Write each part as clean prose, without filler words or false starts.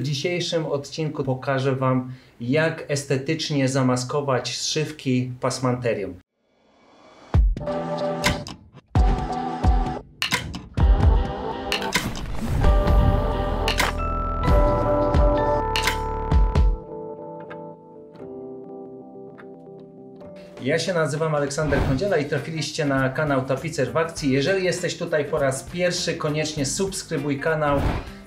W dzisiejszym odcinku pokażę Wam, jak estetycznie zamaskować zszywki pasmanterium. Ja się nazywam Aleksander Kądziela i trafiliście na kanał Tapicer w Akcji. Jeżeli jesteś tutaj po raz pierwszy, koniecznie subskrybuj kanał,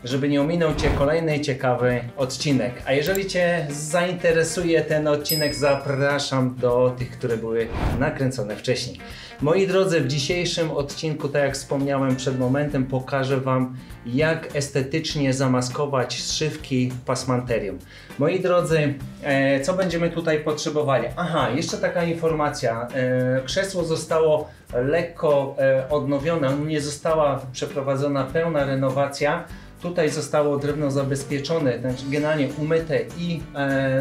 żeby nie ominął Cię kolejny ciekawy odcinek. A jeżeli Cię zainteresuje ten odcinek, zapraszam do tych, które były nakręcone wcześniej. Moi drodzy, w dzisiejszym odcinku, tak jak wspomniałem przed momentem, pokażę Wam, jak estetycznie zamaskować zszywki pasmanterium. Moi drodzy, co będziemy tutaj potrzebowali? Aha, jeszcze taka informacja. Krzesło zostało lekko odnowione, nie została przeprowadzona pełna renowacja. Tutaj zostało drewno zabezpieczone, znaczy generalnie umyte i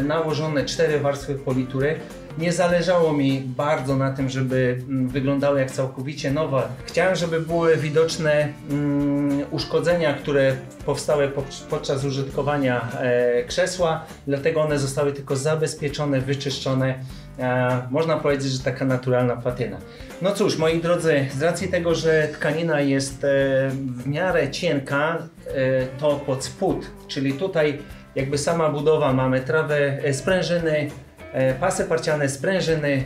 nałożone 4 warstwy politury. Nie zależało mi bardzo na tym, żeby wyglądało jak całkowicie nowa. Chciałem, żeby były widoczne uszkodzenia, które powstały podczas użytkowania krzesła, dlatego one zostały tylko zabezpieczone, wyczyszczone. Można powiedzieć, że taka naturalna patyna. No cóż, moi drodzy, z racji tego, że tkanina jest w miarę cienka, to pod spód, czyli tutaj jakby sama budowa, mamy trawę, sprężyny, pasy parciane, sprężyny,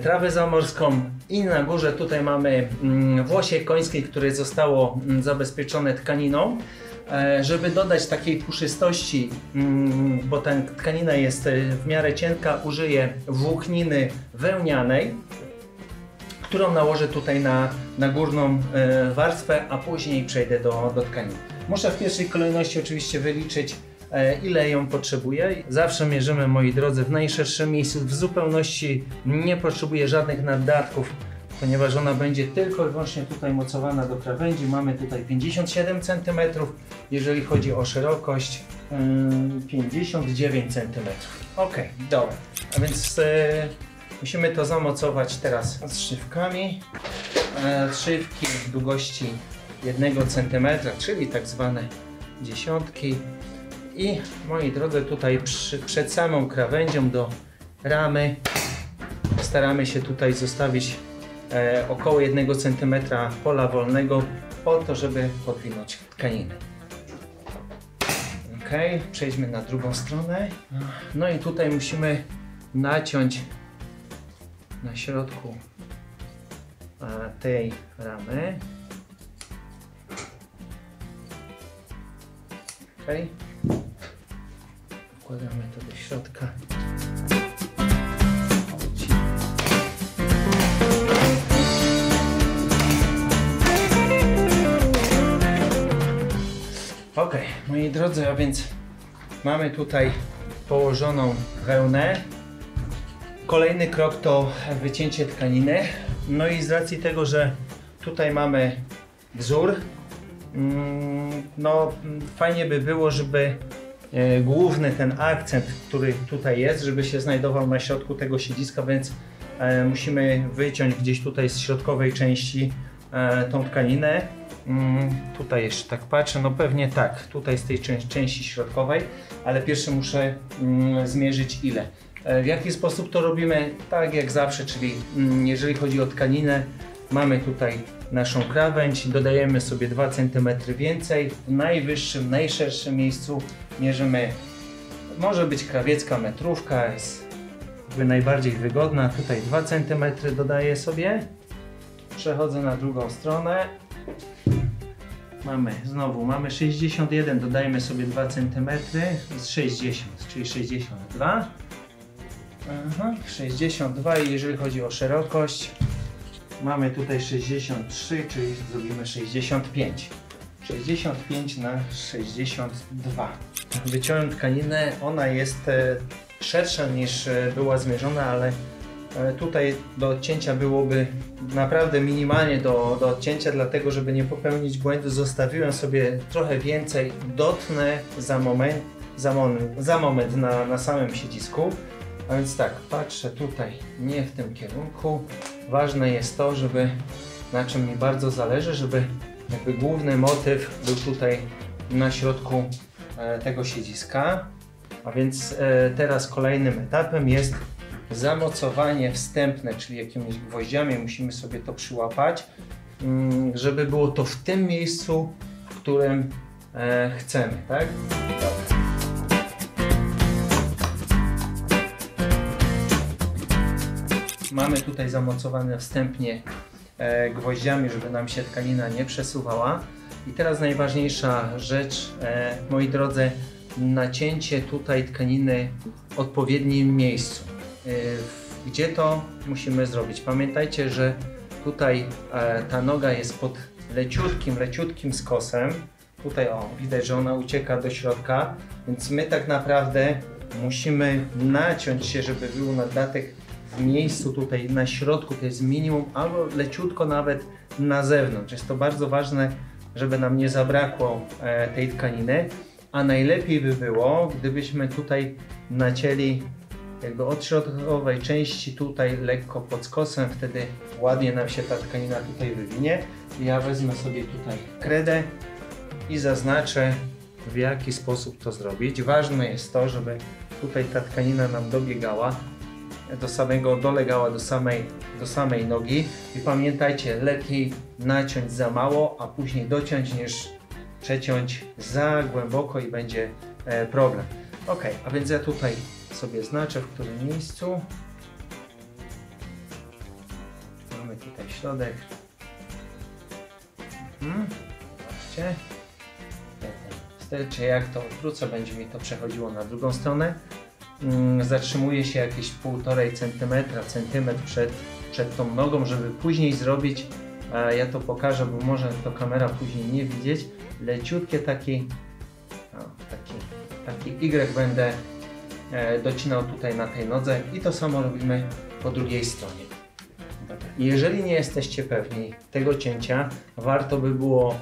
trawę zamorską i na górze tutaj mamy włosie końskie, które zostało zabezpieczone tkaniną. Żeby dodać takiej puszystości, bo ta tkanina jest w miarę cienka, użyję włókniny wełnianej, którą nałożę tutaj na górną warstwę, a później przejdę do tkaniny. Muszę w pierwszej kolejności oczywiście wyliczyć, ile ją potrzebuję. Zawsze mierzymy, moi drodzy, w najszerszym miejscu. W zupełności nie potrzebuję żadnych naddatków, ponieważ ona będzie tylko i wyłącznie tutaj mocowana do krawędzi. Mamy tutaj 57 cm, jeżeli chodzi o szerokość 59 cm. Ok, dobra, a więc musimy to zamocować teraz zszywkami. Zszywki długości 1 cm, czyli tak zwane dziesiątki. I moi drodzy, tutaj przed samą krawędzią do ramy staramy się tutaj zostawić około 1 cm pola wolnego, po to, żeby podwinąć tkaninę. Ok, przejdźmy na drugą stronę. No i tutaj musimy naciąć na środku tej ramy. Ok, wkładamy to do środka. Ok, moi drodzy, a więc mamy tutaj położoną wełnę. Kolejny krok to wycięcie tkaniny. No i z racji tego, że tutaj mamy wzór, no fajnie by było, żeby główny ten akcent, który tutaj jest, żeby się znajdował na środku tego siedziska, więc musimy wyciąć gdzieś tutaj z środkowej części tą tkaninę. Tutaj jeszcze tak patrzę, no pewnie tak, tutaj z tej części środkowej, ale pierwszy muszę zmierzyć ile. W jaki sposób to robimy? Tak jak zawsze, czyli jeżeli chodzi o tkaninę, mamy tutaj naszą krawędź, dodajemy sobie 2 cm więcej, w najwyższym, najszerszym miejscu mierzymy, może być krawiecka metrówka, jest jakby najbardziej wygodna, tutaj 2 cm dodaję sobie, przechodzę na drugą stronę. Mamy 61, dodajmy sobie 2 cm z 60, czyli 62. 62 i jeżeli chodzi o szerokość, mamy tutaj 63, czyli zrobimy 65. 65 na 62. Wyciąłem tkaninę, ona jest szersza niż była zmierzona, ale tutaj do odcięcia byłoby naprawdę minimalnie do odcięcia, dlatego żeby nie popełnić błędu, zostawiłem sobie trochę więcej, dotnę za moment na samym siedzisku. A więc tak, patrzę tutaj nie w tym kierunku. Ważne jest to, żeby, na czym mi bardzo zależy, żeby jakby główny motyw był tutaj na środku tego siedziska. A więc teraz kolejnym etapem jest zamocowanie wstępne, czyli jakimiś gwoździami musimy sobie to przyłapać, żeby było to w tym miejscu, w którym chcemy, tak? Mamy tutaj zamocowane wstępnie gwoździami, żeby nam się tkanina nie przesuwała. I teraz najważniejsza rzecz, moi drodzy, nacięcie tutaj tkaniny w odpowiednim miejscu. Gdzie to musimy zrobić? Pamiętajcie, że tutaj ta noga jest pod leciutkim skosem. Tutaj widać, że ona ucieka do środka, więc my tak naprawdę musimy naciąć się, żeby był naddatek w miejscu tutaj na środku, to jest minimum, albo leciutko nawet na zewnątrz. Jest to bardzo ważne, żeby nam nie zabrakło tej tkaniny, a najlepiej by było, gdybyśmy tutaj nacięli jakby od środkowej części tutaj lekko pod skosem, wtedy ładnie nam się ta tkanina tutaj wywinie. Ja wezmę sobie tutaj kredę i zaznaczę, w jaki sposób to zrobić. Ważne jest to, żeby tutaj ta tkanina nam dobiegała, dolegała do samej nogi i pamiętajcie, lepiej naciąć za mało, a później dociąć, niż przeciąć za głęboko i będzie problem. Ok, a więc ja tutaj sobie znaczę, w którym miejscu. Mamy tutaj środek. Zobaczcie. Wystarczy, jak to odwrócę, będzie mi to przechodziło na drugą stronę. Zatrzymuje się jakieś 1,5 centymetr przed tą nogą, żeby później zrobić, ja to pokażę, bo może to kamera później nie widzieć, leciutkie taki Y będę docinał tutaj na tej nodze i to samo robimy po drugiej stronie. Jeżeli nie jesteście pewni tego cięcia, warto by było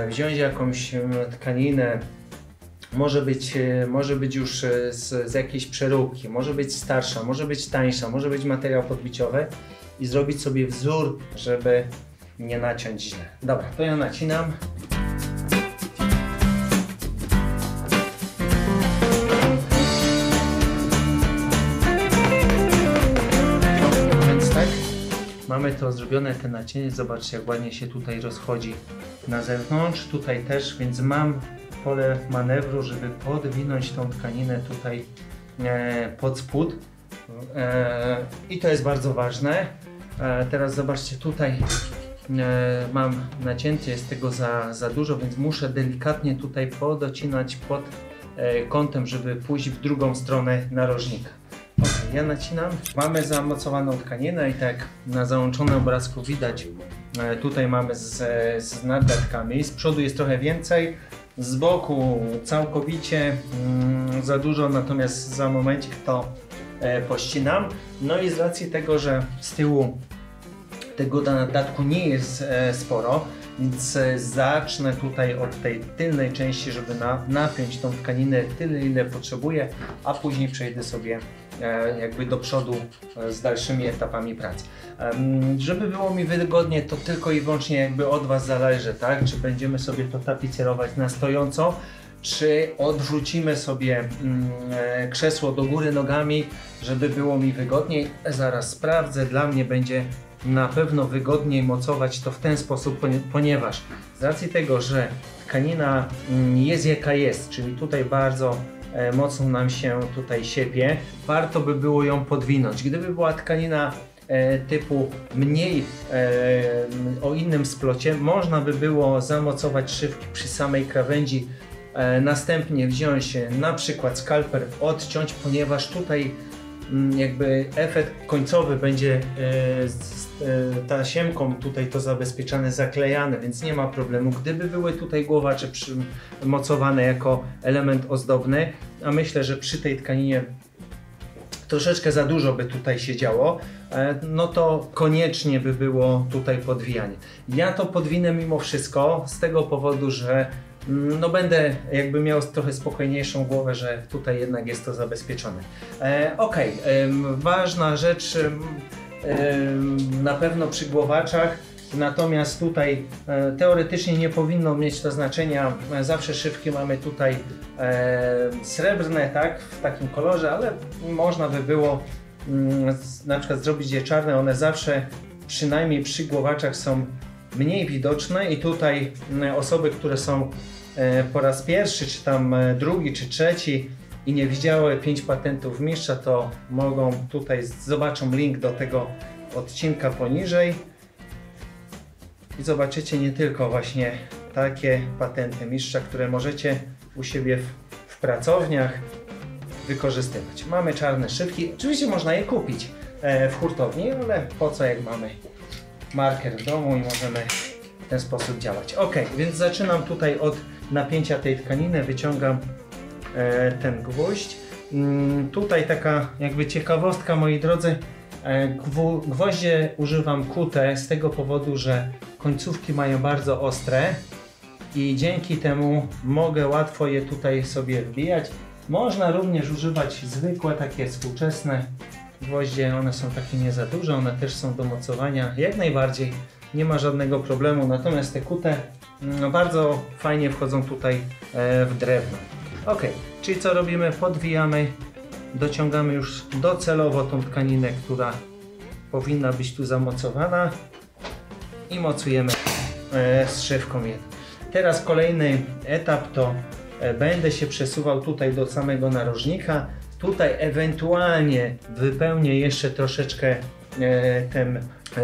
wziąć jakąś tkaninę, może być już z jakiejś przeróbki, może być starsza, może być tańsza, może być materiał podbiciowy i zrobić sobie wzór, żeby nie naciąć źle. Dobra, to ja nacinam. Więc tak, mamy to zrobione, te nacięcie, zobaczcie, jak ładnie się tutaj rozchodzi na zewnątrz, tutaj też, więc mam pole manewru, żeby podwinąć tą tkaninę tutaj pod spód i to jest bardzo ważne. Teraz zobaczcie, tutaj mam nacięcie, jest tego za dużo, więc muszę delikatnie tutaj podocinać pod kątem, żeby pójść w drugą stronę narożnika. Ok, ja nacinam. Mamy zamocowaną tkaninę i tak na załączonym obrazku widać, tutaj mamy z naddatkami, z przodu jest trochę więcej, z boku całkowicie za dużo, natomiast za momencik to pościnam. No i z racji tego, że z tyłu tego naddatku nie jest sporo, więc zacznę tutaj od tej tylnej części, żeby napiąć tą tkaninę tyle, ile potrzebuję, a później przejdę sobie jakby do przodu z dalszymi etapami pracy. Żeby było mi wygodnie, to tylko i wyłącznie jakby od Was zależy, tak? Czy będziemy sobie to tapicerować na stojąco, czy odwrócimy sobie krzesło do góry nogami, żeby było mi wygodniej. Zaraz sprawdzę, dla mnie będzie na pewno wygodniej mocować to w ten sposób, ponieważ z racji tego, że tkanina jest jaka jest, czyli tutaj bardzo mocno nam się tutaj siepie, warto by było ją podwinąć. Gdyby była tkanina typu mniej o innym splocie, można by było zamocować szywki przy samej krawędzi, następnie wziąć na przykład skalper, odciąć, ponieważ tutaj jakby efekt końcowy będzie tasiemką tutaj to zabezpieczane, zaklejane, więc nie ma problemu. Gdyby były tutaj głowacze przymocowane jako element ozdobny, a myślę, że przy tej tkaninie troszeczkę za dużo by tutaj się działo, no to koniecznie by było tutaj podwijanie. Ja to podwinę mimo wszystko z tego powodu, że no będę jakby miał trochę spokojniejszą głowę, że tutaj jednak jest to zabezpieczone. Ważna rzecz na pewno przy głowaczach Natomiast tutaj teoretycznie nie powinno mieć to znaczenia. Zawsze szybki mamy tutaj srebrne, tak, w takim kolorze, ale można by było na przykład zrobić je czarne. One zawsze, przynajmniej przy głowaczach, są mniej widoczne i tutaj osoby, które są po raz pierwszy, czy tam drugi, czy trzeci i nie widziały 5 patentów mistrza, to mogą tutaj, zobaczą link do tego odcinka poniżej i zobaczycie nie tylko właśnie takie patenty mistrza, które możecie u siebie w pracowniach wykorzystywać. Mamy czarne szybki, oczywiście można je kupić w hurtowni, ale po co, jak mamy marker w domu i możemy w ten sposób działać. Ok, więc zaczynam tutaj od napięcia tej tkaniny, wyciągam ten gwóźdź. Tutaj taka jakby ciekawostka, moi drodzy, gwoździe używam kute z tego powodu, że końcówki mają bardzo ostre i dzięki temu mogę łatwo je tutaj sobie wbijać. Można również używać zwykłe, takie współczesne gwoździe, one są takie nie za duże, one też są do mocowania, jak najbardziej nie ma żadnego problemu, natomiast te kute bardzo fajnie wchodzą tutaj w drewno. Ok, czyli co robimy? Podwijamy, dociągamy już docelowo tą tkaninę, która powinna być tu zamocowana i mocujemy strzywką jedną. Teraz kolejny etap to będę się przesuwał tutaj do samego narożnika. Tutaj ewentualnie wypełnię jeszcze troszeczkę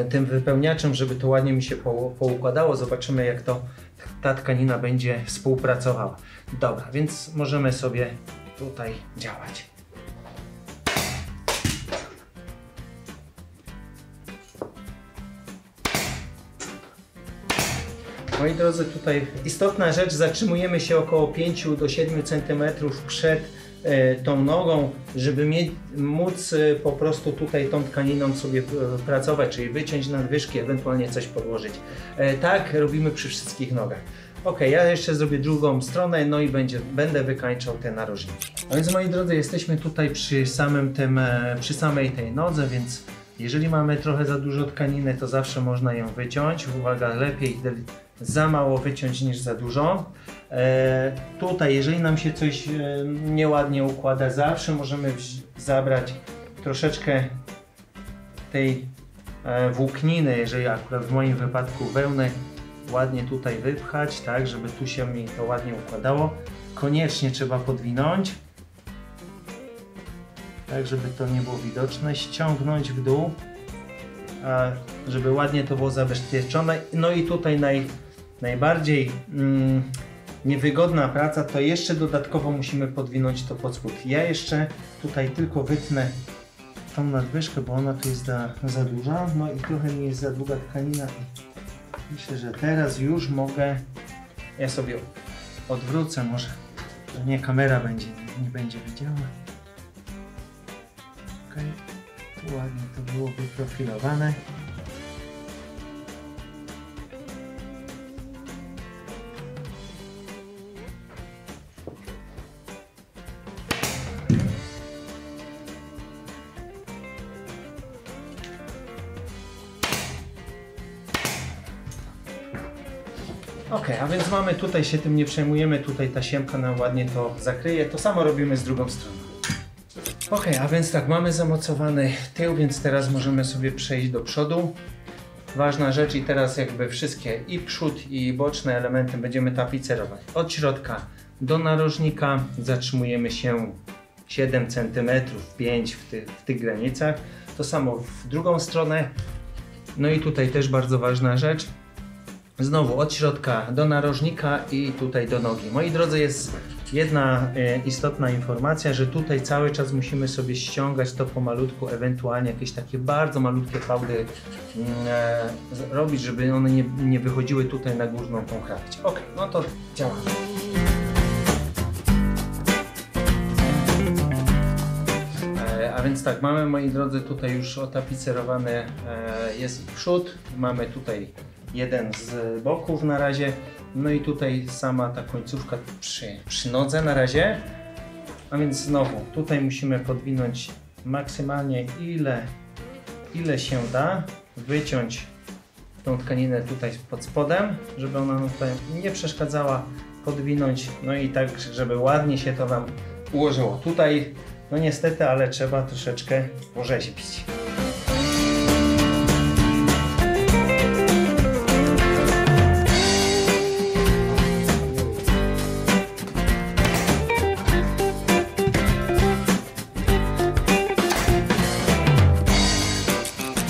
tym wypełniaczem, żeby to ładnie mi się poukładało. Zobaczymy, jak ta tkanina będzie współpracowała. Dobra, więc możemy sobie tutaj działać. Moi drodzy, tutaj istotna rzecz, zatrzymujemy się około 5 do 7 cm przed tą nogą, żeby móc po prostu tutaj tą tkaniną sobie pracować, czyli wyciąć nadwyżki, ewentualnie coś podłożyć. Tak robimy przy wszystkich nogach. Ok, ja jeszcze zrobię drugą stronę, no i będę wykańczał te narożniki. A więc, moi drodzy, jesteśmy tutaj przy samej tej nodze, więc jeżeli mamy trochę za dużo tkaniny, to zawsze można ją wyciąć. Uwaga, lepiej za mało wyciąć niż za dużo. Tutaj, jeżeli nam się coś nieładnie układa, zawsze możemy zabrać troszeczkę tej włókniny, jeżeli akurat w moim wypadku wełnę, ładnie tutaj wypchać, tak, żeby tu się mi to ładnie układało. Koniecznie trzeba podwinąć, tak, żeby to nie było widoczne, ściągnąć w dół, żeby ładnie to było zabezpieczone. No i tutaj najbardziej niewygodna praca, to jeszcze dodatkowo musimy podwinąć to pod spód. Ja jeszcze tutaj tylko wytnę tą nadwyżkę, bo ona tu jest za duża, no i trochę mi jest za długa tkanina. Myślę, że teraz już mogę, ja sobie odwrócę, może nie kamera nie będzie widziała. Ok, tu ładnie to było wyprofilowane. Ok, a więc mamy tutaj, się tym nie przejmujemy, tutaj ta siemka nam ładnie to zakryje. To samo robimy z drugą stroną. Ok, a więc tak, mamy zamocowany tył, więc teraz możemy sobie przejść do przodu. Ważna rzecz i teraz jakby wszystkie i przód i boczne elementy będziemy tapicerować. Od środka do narożnika zatrzymujemy się 7 cm, 5 w tych granicach. To samo w drugą stronę. No i tutaj też bardzo ważna rzecz. Znowu od środka do narożnika i tutaj do nogi. Moi drodzy, jest jedna istotna informacja, że tutaj cały czas musimy sobie ściągać to pomalutku, ewentualnie jakieś takie bardzo malutkie fałdy robić, żeby one nie wychodziły tutaj na górną tą krawędź. Ok, no to działamy. A więc tak, mamy, moi drodzy, tutaj już otapicerowany jest przód, mamy tutaj jeden z boków na razie, no i tutaj sama ta końcówka przy nodze na razie. A więc znowu, tutaj musimy podwinąć maksymalnie ile się da, wyciąć tą tkaninę tutaj pod spodem, żeby ona nam tutaj nie przeszkadzała, podwinąć, no i tak, żeby ładnie się to nam ułożyło. Tutaj, no niestety, ale trzeba troszeczkę porzeźbić.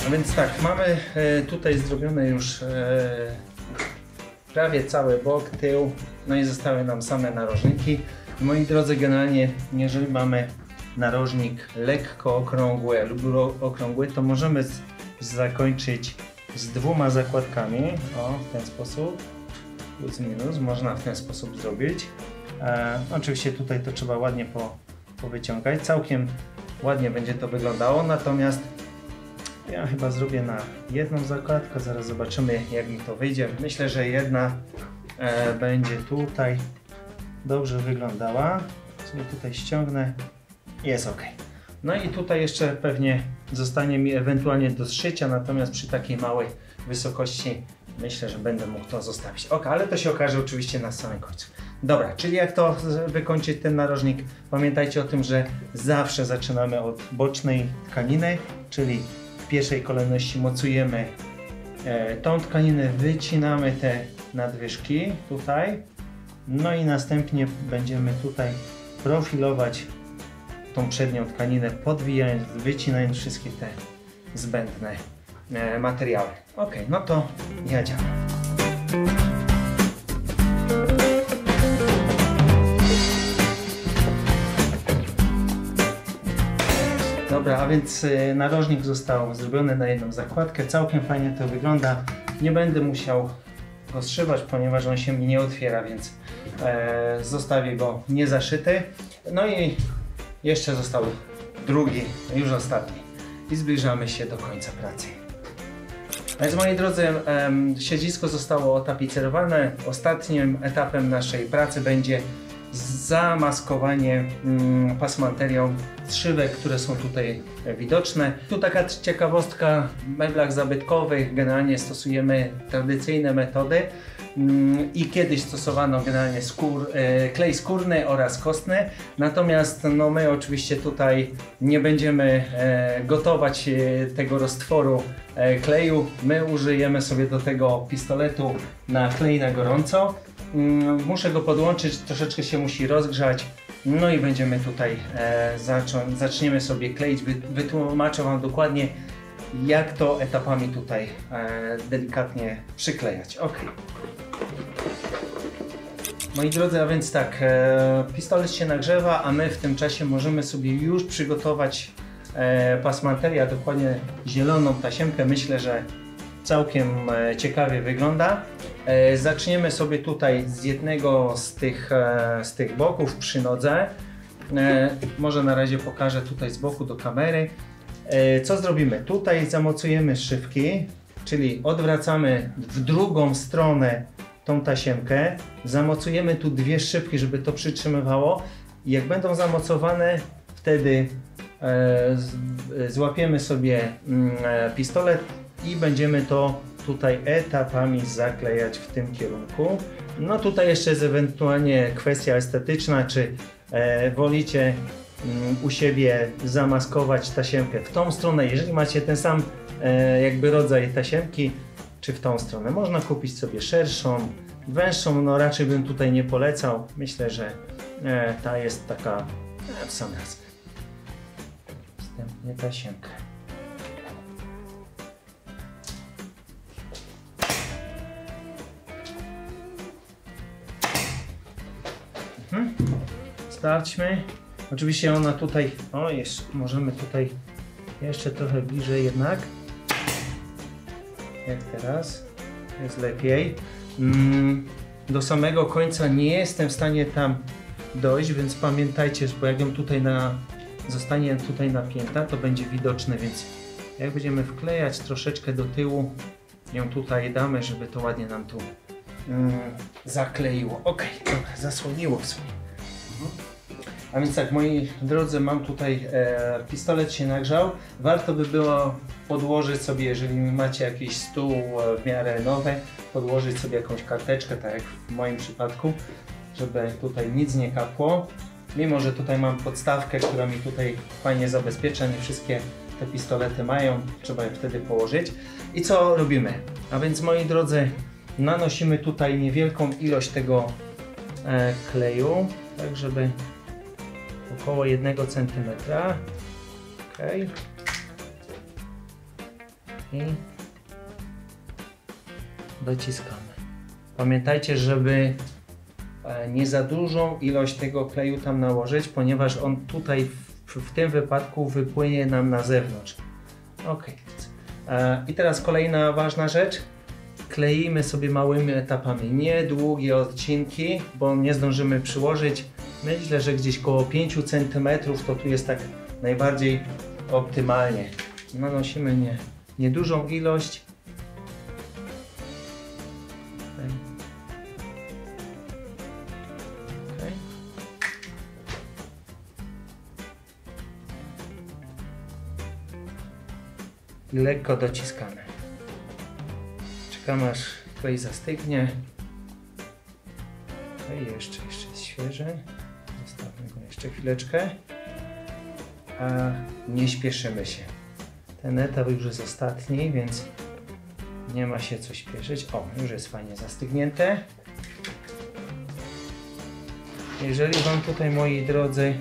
A więc tak, mamy tutaj zrobione już prawie cały bok, tył, no i zostały nam same narożniki. Moi drodzy, generalnie jeżeli mamy narożnik lekko okrągły lub okrągły, to możemy zakończyć z 2 zakładkami, o, w ten sposób, plus minus, można w ten sposób zrobić. Oczywiście tutaj to trzeba ładnie powyciągać, całkiem ładnie będzie to wyglądało, natomiast ja chyba zrobię na 1 zakładkę, zaraz zobaczymy jak mi to wyjdzie. Myślę, że jedna będzie tutaj dobrze wyglądała. Sobie tutaj ściągnę. Jest ok. No i tutaj jeszcze pewnie zostanie mi ewentualnie do zszycia, natomiast przy takiej małej wysokości myślę, że będę mógł to zostawić. Ok, ale to się okaże oczywiście na samym końcu. Dobra, czyli jak to wykończyć ten narożnik? Pamiętajcie o tym, że zawsze zaczynamy od bocznej tkaniny, czyli w pierwszej kolejności mocujemy tą tkaninę, wycinamy te nadwyżki tutaj, no i następnie będziemy tutaj profilować tą przednią tkaninę, podwijając, wycinając wszystkie te zbędne materiały. Ok, no to jedziemy. Dobra, a więc narożnik został zrobiony na 1 zakładkę, całkiem fajnie to wygląda. Nie będę musiał go zszywać, ponieważ on się mi nie otwiera, więc zostawię go niezaszyty. No i jeszcze został drugi, już ostatni i zbliżamy się do końca pracy. Więc moi drodzy, siedzisko zostało otapicerowane. Ostatnim etapem naszej pracy będzie zamaskowanie pasmanterią zszywek, które są tutaj widoczne. Tu taka ciekawostka, w meblach zabytkowych generalnie stosujemy tradycyjne metody i kiedyś stosowano generalnie klej skórny oraz kostny, natomiast no, my oczywiście tutaj nie będziemy gotować tego roztworu kleju, my użyjemy sobie do tego pistoletu na klej na gorąco. Muszę go podłączyć, troszeczkę się musi rozgrzać, no i będziemy tutaj zaczniemy sobie kleić. Wytłumaczę Wam dokładnie, jak to etapami tutaj delikatnie przyklejać. Ok. Moi drodzy, a więc tak, pistolet się nagrzewa, a my w tym czasie możemy sobie już przygotować pasmanterię, dokładnie zieloną tasiemkę. Myślę, że całkiem ciekawie wygląda. Zaczniemy sobie tutaj z jednego z tych boków przy nodze. Może na razie pokażę tutaj z boku do kamery. Co zrobimy? Tutaj zamocujemy szywki, czyli odwracamy w drugą stronę tą tasiemkę. Zamocujemy tu 2 szybki, żeby to przytrzymywało. I jak będą zamocowane, wtedy złapiemy sobie pistolet i będziemy to tutaj etapami zaklejać w tym kierunku. No tutaj jeszcze jest ewentualnie kwestia estetyczna, czy wolicie u siebie zamaskować tasiemkę w tą stronę, jeżeli macie ten sam jakby rodzaj tasiemki, czy w tą stronę. Można kupić sobie szerszą, węższą, no raczej bym tutaj nie polecał. Myślę, że ta jest taka w sam raz. Wstępnie tasiemkę. Sprawdźmy. Oczywiście ona tutaj, o jeszcze, możemy tutaj jeszcze trochę bliżej jednak. Jak teraz? Jest lepiej. Do samego końca nie jestem w stanie tam dojść, więc pamiętajcie, bo jak ją tutaj zostanie tutaj napięta, to będzie widoczne, więc jak będziemy wklejać troszeczkę do tyłu, ją tutaj damy, żeby to ładnie nam tu zakleiło. Ok, dobra, zasłoniło w sumie. A więc tak, moi drodzy, mam tutaj pistolet się nagrzał. Warto by było podłożyć sobie, jeżeli macie jakiś stół w miarę nowy, podłożyć sobie jakąś karteczkę, tak jak w moim przypadku, żeby tutaj nic nie kapło. Mimo że tutaj mam podstawkę, która mi tutaj fajnie zabezpiecza, nie wszystkie te pistolety mają, trzeba je wtedy położyć. I co robimy? A więc moi drodzy, nanosimy tutaj niewielką ilość tego kleju, tak żeby około 1 cm. Ok. I dociskamy. Pamiętajcie, żeby nie za dużą ilość tego kleju tam nałożyć, ponieważ on tutaj w tym wypadku wypłynie nam na zewnątrz. Ok. I teraz kolejna ważna rzecz. Kleimy sobie małymi etapami, nie długie odcinki, bo nie zdążymy przyłożyć. Myślę, że gdzieś koło 5 cm to tu jest tak najbardziej optymalnie. Nanosimy niedużą ilość. Okay. I lekko dociskamy. Czekamy aż klej zastygnie. Okay, jeszcze jest świeży. Zostawmy go jeszcze chwileczkę. A nie śpieszymy się. Ten etap już jest ostatni, więc nie ma się co śpieszyć. O, już jest fajnie zastygnięte. Jeżeli Wam tutaj, moi drodzy,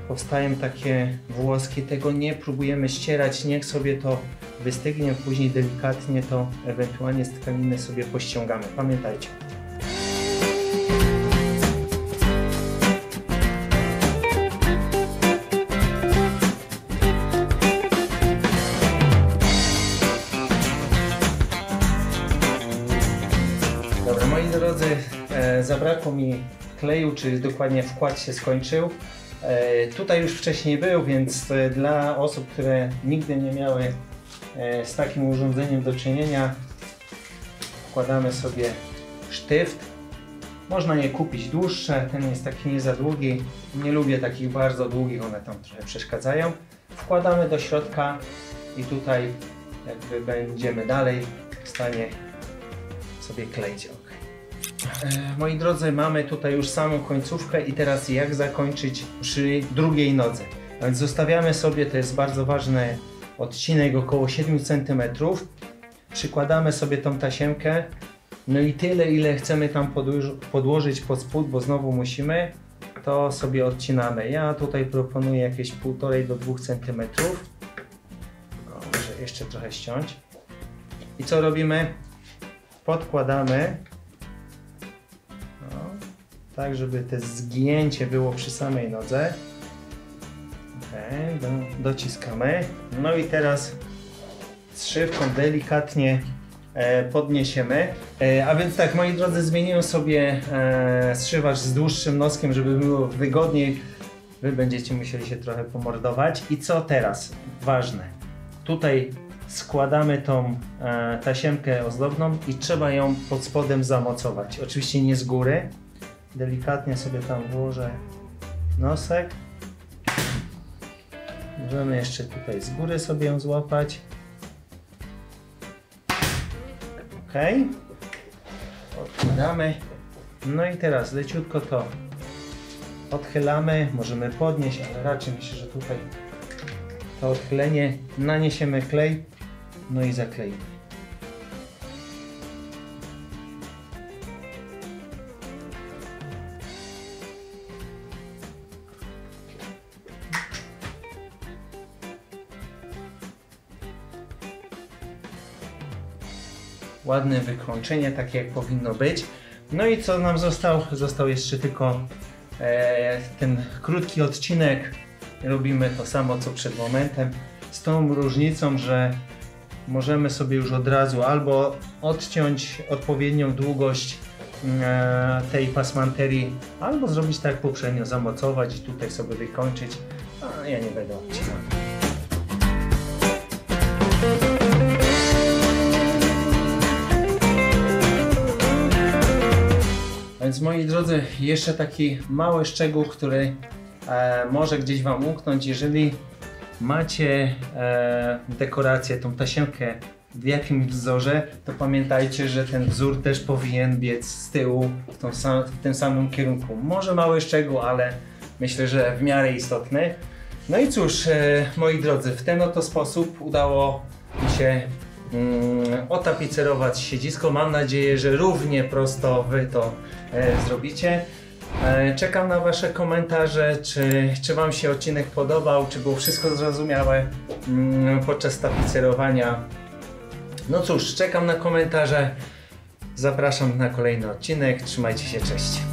powstają takie włoski, tego nie próbujemy ścierać, niech sobie to wystygnie, później delikatnie to ewentualnie z tkaniny sobie pościągamy. Pamiętajcie. Dobra, moi drodzy, zabrakło mi kleju, czy dokładnie wkład się skończył. Tutaj już wcześniej był, więc dla osób, które nigdy nie miały z takim urządzeniem do czynienia, wkładamy sobie sztyft. Można je kupić dłuższe, ten jest taki nie za długi. Nie lubię takich bardzo długich, one tam trochę przeszkadzają. Wkładamy do środka i tutaj jakby będziemy dalej w stanie sobie kleić. Moi drodzy, mamy tutaj już samą końcówkę i teraz jak zakończyć przy drugiej nodze. A więc zostawiamy sobie, to jest bardzo ważny odcinek, około 7 cm. Przykładamy sobie tą tasiemkę, no i tyle, ile chcemy tam podłożyć pod spód, bo znowu musimy, to sobie odcinamy. Ja tutaj proponuję jakieś 1,5 do 2 cm. Może jeszcze trochę ściąć. I co robimy? Podkładamy. Tak, żeby to zgięcie było przy samej nodze. Okay, dociskamy. No i teraz strzywką delikatnie podniesiemy. A więc tak, moi drodzy, zmieniłem sobie strzywacz z dłuższym noskiem, żeby było wygodniej. Wy będziecie musieli się trochę pomordować. I co teraz? Ważne. Tutaj składamy tą tasiemkę ozdobną i trzeba ją pod spodem zamocować. Oczywiście nie z góry. Delikatnie sobie tam włożę nosek. Możemy jeszcze tutaj z góry sobie ją złapać. Ok. Odkładamy. No i teraz leciutko to odchylamy. Możemy podnieść, ale raczej myślę, że tutaj to odchylenie. Naniesiemy klej. No i zakleimy. Ładne wykończenie, takie jak powinno być. No i co nam został? Został jeszcze tylko ten krótki odcinek. Robimy to samo co przed momentem, z tą różnicą, że możemy sobie już od razu albo odciąć odpowiednią długość tej pasmanterii, albo zrobić tak jak poprzednio, zamocować i tutaj sobie wykończyć. A ja nie będę odcinał. Więc moi drodzy, jeszcze taki mały szczegół, który może gdzieś Wam umknąć. Jeżeli macie dekorację, tą tasiemkę w jakimś wzorze, to pamiętajcie, że ten wzór też powinien biec z tyłu w tym samym kierunku. Może mały szczegół, ale myślę, że w miarę istotny. No i cóż, moi drodzy, w ten oto sposób udało mi się otapicerować siedzisko. Mam nadzieję, że równie prosto Wy to zrobicie. Czekam na Wasze komentarze, czy Wam się odcinek podobał, czy było wszystko zrozumiałe podczas tapicerowania. No cóż, czekam na komentarze. Zapraszam na kolejny odcinek. Trzymajcie się, cześć.